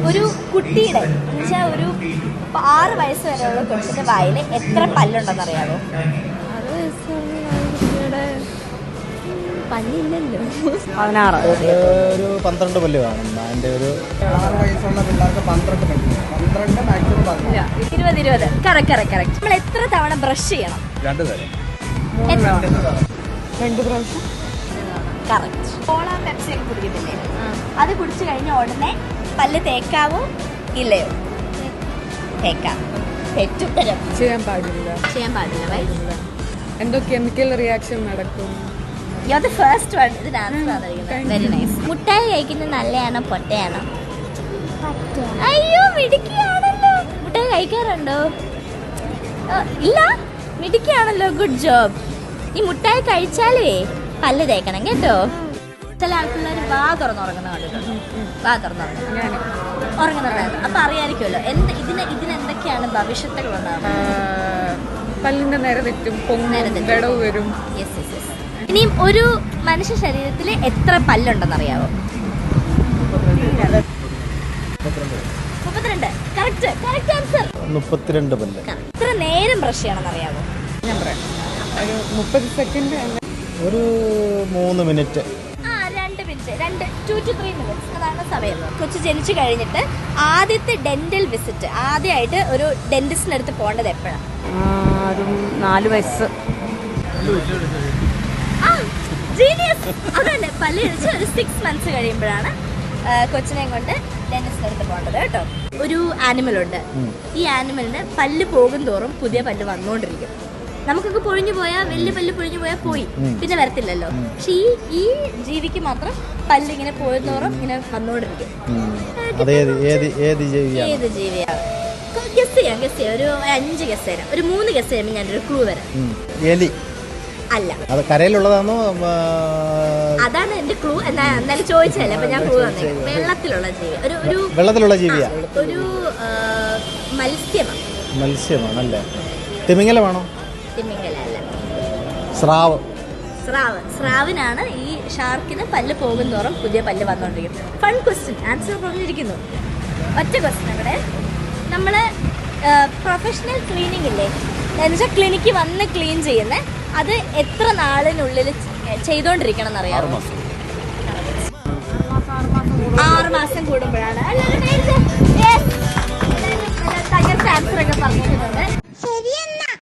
ഒരു കുട്ടിയുടെ എന്നുവെച്ചാൽ ഒരു 6 വയസ്സ് വരെയുള്ള കൊച്ചിന്റെ വായിൽ എത്ര പല്ലുണ്ടെന്ന് അറിയാമോ? 6 വയസ്സുള്ള കുട്ടിയുടെ പല്ലില്ലല്ലോ. 16. ഒരു 12 പല്ല് കാണും. അതിൻ്റെ ഒരു 6 വയസ്സുള്ള പിള്ളേർക്ക് 12 പല്ല്, 12 മാക്സിമം 20. കറക്റ്റ്. നമ്മൾ എത്ര തവണ ബ്രഷ് ചെയ്യണം? 2 തരം. 2 പ്രാവശ്യം. കറക്റ്റ്. കോള പെപ്സി ഒക്കെ കുടിക്കുന്നില്ലേ, അത് കുടിച്ചു കഴിഞ്ഞ ഉടനെ പല്ല് തേക്കാവോ ഇല്ലയോ? തേക്കാം. തെറ്റുത്തരം. ചെയ്യാൻ പാടില്ല. വൈ? എന്തോ കെമിക്കൽ റിയാക്ഷൻ നടക്കും. You're the first one. ഇതിന്റെ ആൻസർ ആയിരിക്കുന്നത്. Very nice. മുട്ടായി കഴിക്കുന്നത് നല്ലയാണോ പൊട്ടയാണോ? അയ്യോ മിടുക്കിയാണല്ലോ. മുട്ടായി കഴിക്കാറുണ്ടോ? ഇല്ല, മിടുക്കിയാണല്ലോ. Good job. ഈ മുട്ടായി കഴിച്ചാലേ പല്ല് തേക്കണം കേട്ടോ. ചില ആൾക്കാർ വാ തുറന്നുറങ്ങുന്ന കണ്ടിട്ടുണ്ടോ? വാ തുറന്നുറങ്ങുന്നുണ്ടായിരുന്നു. അപ്പൊ അറിയാമായിരിക്കുമല്ലോ ഇതിനെന്തൊക്കെയാണ് ഭവിഷ്യത്തുകളുണ്ടാവുക. പല്ലിന്റെ നേരെ തെറ്റും, വിടവ് വരും. ഇനിയും ഒരു മനുഷ്യ ശരീരത്തിൽ എത്ര പല്ലുണ്ടെന്ന് അറിയാവോ? 32. Correct answer. 32 പല്ല്. എത്ര നേരം ബ്രഷ് ചെയ്യണമെന്ന് അറിയാവോ? ഞാൻ പറയാം, ഒരു 30 സെക്കൻഡ്. ഒരു 3 മിനിറ്റ്. 2 മിനിറ്റ്. 2 to 3 minutes അതാണ് സമയം. കൊച്ചു ജനിച്ചു കഴിഞ്ഞിട്ട് ആദ്യത്തെ ഡെന്റൽ വിസിറ്റ് ആദ്യമായിട്ട് ഒരു ഡെന്റിസ്റ്റിന്റെ അടുത്ത് പോകേണ്ടത് എപ്പോഴാണ്? ഒരു 4 വയസ്സ്. അതന്നെ, പല്ല് കഴിച്ച് ഒരു 6 months കഴിയുമ്പോഴാണ് കൊച്ചിനെ കൊണ്ട് ഡെന്റിസ്റ്റിന്റെ അടുത്ത് പോകേണ്ടത് കേട്ടോ. ഒരു ആനിമൽ ഉണ്ട്. ഈ ആനിമലിന് പല്ല് പോകും തോറും പുതിയ പല്ല് വന്നുകൊണ്ടിരിക്കും. നമുക്കൊക്കെ പൊഴിഞ്ഞു പോയാൽ, വലിയ പല്ല് പൊഴിഞ്ഞു പോയാൽ പോയി, പിന്നെ വരത്തില്ലല്ലോ. പക്ഷെ ഈ ജീവിക്ക് മാത്രം പല്ല് ഇങ്ങനെ പോയതോറും ഇങ്ങനെ വന്നുകൊണ്ടിരിക്കും. ഏത് ജീവിയാണ്? ഗസ് ചെയ്യാം. ഒരു 5 ഗസ് തരാം. ഒരു 3 ഗസ് ചെയ്യുമ്പോൾ ഞാനൊരു ക്ലൂ തരാം. എലി അല്ല. അത് കരയിലുള്ളതാണോ? അതാണ് എന്റെ ക്ലൂ. എന്നാലും ചോദിച്ചല്ലേ, അപ്പൊ ഞാൻ ക്ലൂ തന്നെ. വെള്ളത്തിലുള്ള ജീവി. വെള്ളത്തിലുള്ള ജീവിയാ? ഒരു മത്സ്യമാണല്ലേ? തിമിംഗലമാണോ? തിമിംഗലല്ല. സ്രാവിനാണ് ഈ ഷാർക്കിന് പല്ല് പോകും തോറും പുതിയ പല്ല് വന്നോണ്ടിരിക്കും. Fun question. ആൻസർ പറഞ്ഞിരിക്കുന്നു. ഒറ്റ ക്വസ്റ്റ്യൻ അവിടെ. നമ്മള് പ്രൊഫഷണൽ ക്ലീനിങ് ഇല്ലേ, എന്നുവെച്ചാൽ ക്ലിനിക്ക് വന്ന് ക്ലീൻ ചെയ്യുന്ന അത് എത്ര നാളിനുള്ളിൽ ചെയ്തോണ്ടിരിക്കണം എന്നറിയാമോ? 6 മാസം കൂടുമ്പോഴാണ്. തകർച്ച ആൻസർ ഒക്കെ പറഞ്ഞിട്ടുണ്ട്.